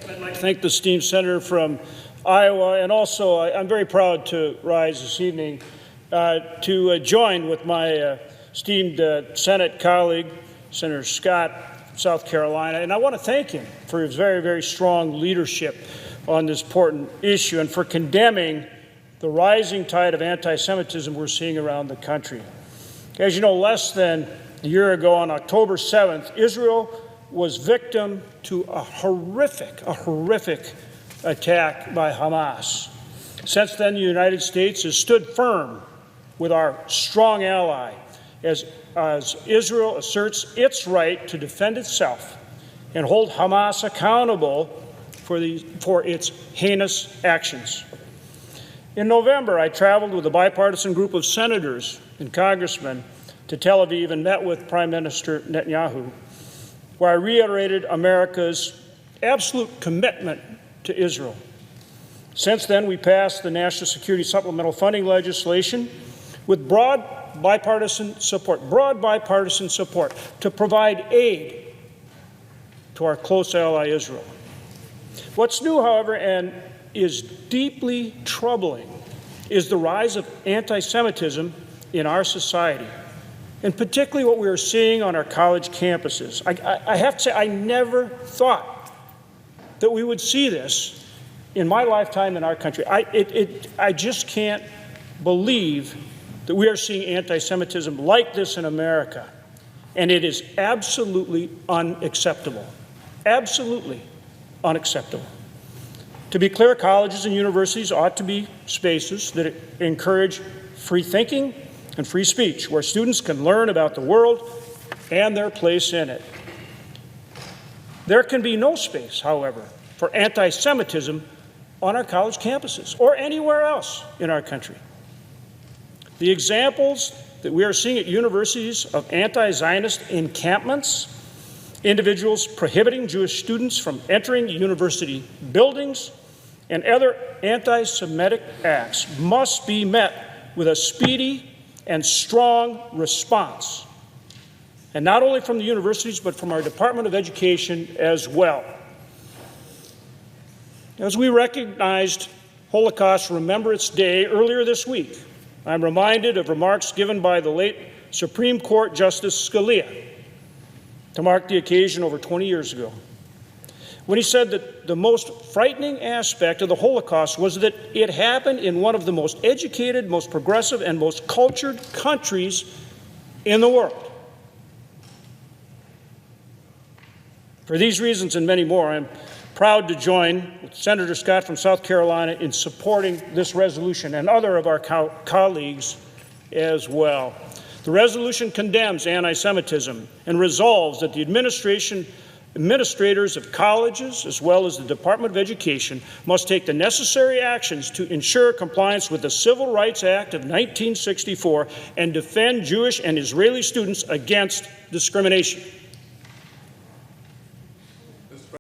I'd like to thank the esteemed senator from Iowa, and also I'm very proud to rise this evening to join with my esteemed Senate colleague, Senator Scott, South Carolina, and I want to thank him for his very, very strong leadership on this important issue and for condemning the rising tide of anti-Semitism we're seeing around the country. As you know, less than a year ago, on October 7th, Israel was victim to a horrific attack by Hamas. Since then, the United States has stood firm with our strong ally as Israel asserts its right to defend itself and hold Hamas accountable for its heinous actions. In November, I traveled with a bipartisan group of senators and congressmen to Tel Aviv and met with Prime Minister Netanyahu, where I reiterated America's absolute commitment to Israel. Since then, we passed the National Security Supplemental Funding legislation with broad bipartisan support to provide aid to our close ally Israel. What's new, however, and is deeply troubling is the rise of anti-Semitism in our society, and particularly what we are seeing on our college campuses. I have to say, I never thought that we would see this in my lifetime in our country. I just can't believe that we are seeing anti-Semitism like this in America, and it is absolutely unacceptable. Absolutely unacceptable. To be clear, colleges and universities ought to be spaces that encourage free thinking and free speech, where students can learn about the world and their place in it. There can be no space, however, for anti-Semitism on our college campuses or anywhere else in our country. The examples that we are seeing at universities of anti-Zionist encampments, individuals prohibiting Jewish students from entering university buildings, and other anti-Semitic acts must be met with a speedy and strong response, and not only from the universities, but from our Department of Education as well. As we recognized Holocaust Remembrance Day earlier this week, I'm reminded of remarks given by the late Supreme Court Justice Scalia to mark the occasion over 20 years ago, when he said that the most frightening aspect of the Holocaust was that it happened in one of the most educated, most progressive, and most cultured countries in the world. For these reasons and many more, I'm proud to join with Senator Scott from South Carolina in supporting this resolution and other of our colleagues as well. The resolution condemns anti-Semitism and resolves that the administrators of colleges, as well as the Department of Education, must take the necessary actions to ensure compliance with the Civil Rights Act of 1964 and defend Jewish and Israeli students against discrimination.